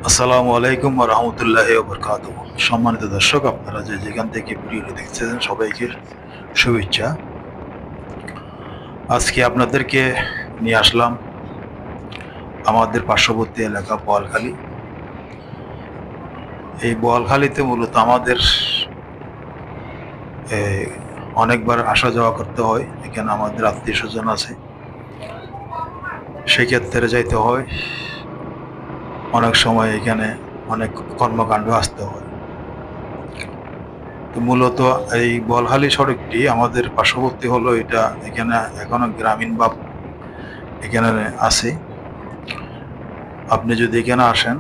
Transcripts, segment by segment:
আসসালামু আলাইকুম ওয়া রাহমাতুল্লাহি ওয়া বারাকাতুহু। সম্মানিত দর্শক, আপনারা যে যেখান থেকে ভিডিওটি দেখছেন সবাইকে শুভেচ্ছা। আজকে আপনাদেরকে নিয়ে আসলাম আমাদের পার্শ্ববর্তী এলাকা বোয়ালখালী। এই বোয়ালখালীতে মূলত আমাদের অনেকবার আসা যাওয়া করতে হয়। এখানে আমাদের আত্মীয় স্বজন আছে, সেক্ষেত্রে যাইতে হয়। অনেক সময় এখানে অনেক কর্মকাণ্ড আসতে হয়। তো মূলত এই বোয়ালখালী সড়কটি আমাদের পার্শ্ববর্তী হলো, এটা এখানে এখনো গ্রামীণ ভাব এখানে আছে। আপনি যদি এখানে আসেন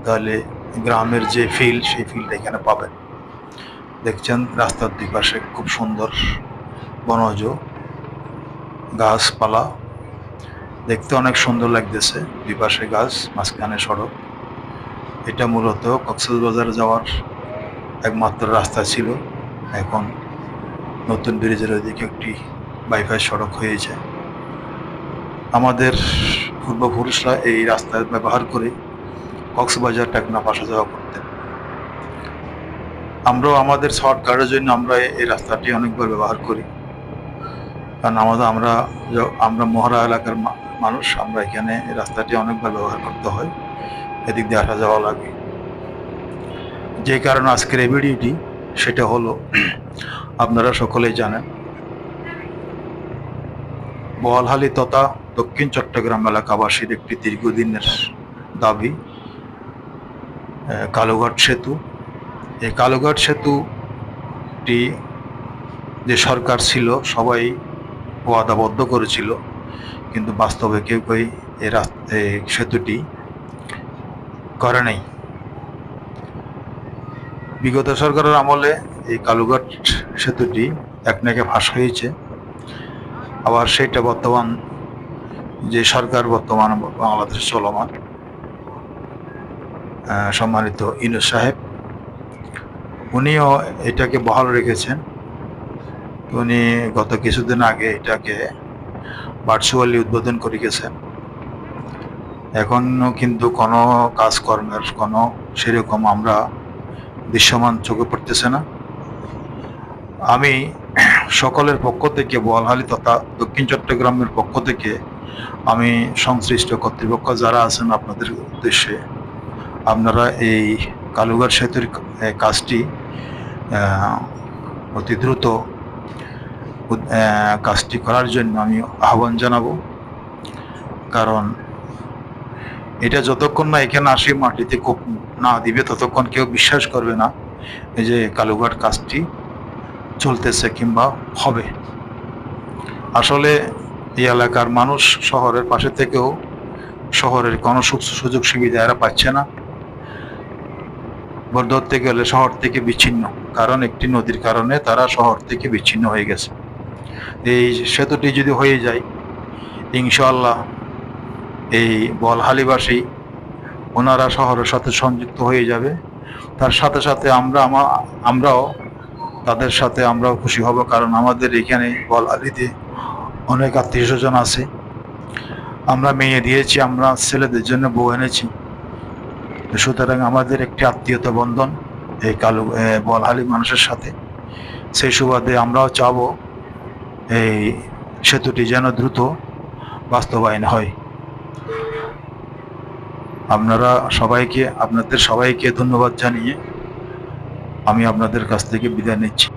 তাহলে গ্রামের যে ফিল্ড, সেই ফিল্ড এখানে পাবেন। দেখছেন রাস্তার দুই পাশে খুব সুন্দর বনজ গাছপালা, দেখতে অনেক সুন্দর লাগতেছে। দুই পাশে গাছ, মাঝখানে সড়ক। এটা মূলত কক্সবাজার যাওয়ার একমাত্র রাস্তা ছিল। এখন নতুন ব্রিজের ওইদিকে একটি বাইপাস সড়ক হয়েছে। আমাদের পূর্বপুরুষরা এই রাস্তা ব্যবহার করে কক্সবাজার টেকনাফ আসা যাওয়া করতেন। আমরাও আমাদের শর্টকাটের জন্য আমরা এই রাস্তাটি অনেকবার ব্যবহার করি, কারণ আমরা মহড়া এলাকার মানুষ। আমরা এখানে এই রাস্তাটি অনেকবার ব্যবহার করতে হয়, এদিক দিয়ে আসা যাওয়া লাগে। যে কারণে আজকের এই ভিডিওটি সেটা হলো, আপনারা সকলেই জানেন বোয়ালখালী তথা দক্ষিণ চট্টগ্রাম এলাকাবাসীর একটি দীর্ঘদিনের দাবি কালুঘাট সেতু। এই কালুঘাট সেতুটি যে সরকার ছিল সবাই ওয়াদাবদ্ধ করেছিল, কিন্তু বাস্তবে কেউ এই সেতুটি করে নাই। বিগত সরকারের আমলে এই কালুঘাট সেতুটি একনাকে ফাঁস হয়েছে। আবার সেটা বর্তমান যে সরকার বর্তমান বাংলাদেশে চলমান, সম্মানিত ইউনূস সাহেব, উনিও এটাকে বহাল রেখেছেন। উনি গত কিছুদিন আগে এটাকে ভার্চুয়ালি উদ্বোধন করে গেছেন। এখনও কিন্তু কোনো কাজকর্মের কোনো সেরকম আমরা দৃশ্যমান চোখে পড়তেছে না। আমি সকলের পক্ষ থেকে, বোয়ালখালী তথা দক্ষিণ চট্টগ্রামের পক্ষ থেকে, আমি সংশ্লিষ্ট কর্তৃপক্ষ যারা আছেন আপনাদের উদ্দেশ্যে, আপনারা এই কালুঘাট সেতুর কাজটি অতি দ্রুত কাজটি করার জন্য আমি আহ্বান জানাবো। কারণ এটা যতক্ষণ না এখানে আসি মাটিতে কোপ না দিবে ততক্ষণ কেউ বিশ্বাস করবে না এই যে কালুঘাট কাজটি চলতেছে কিংবা হবে। আসলে এই এলাকার মানুষ শহরের পাশে থেকেও শহরের কোনো সুযোগ সুবিধা এরা পাচ্ছে না। ধরতে গেলে শহর থেকে বিচ্ছিন্ন, কারণ একটি নদীর কারণে তারা শহর থেকে বিচ্ছিন্ন হয়ে গেছে। এই সেতুটি যদি হয়ে যায়, ইনশাআল্লাহ এই বোয়ালখালীবাসী ওনারা শহরের সাথে সংযুক্ত হয়ে যাবে। তার সাথে সাথে আমরাও তাদের সাথে আমরাও খুশি হব, কারণ আমাদের এখানে বোয়ালখালীতে অনেক আত্মীয় স্বজন আছে। আমরা মেয়ে দিয়েছি, আমরা ছেলেদের জন্য বউ এনেছি। সুতরাং আমাদের একটি আত্মীয়তা বন্ধন এই বোয়ালখালী মানুষের সাথে। সেই সুবাদে আমরাও চাবো এই সেতুটি যেন দ্রুত বাস্তবায়ন হয়। আপনাদের সবাইকে ধন্যবাদ জানিয়ে আমি আপনাদের কাছ থেকে বিদায় নিচ্ছি।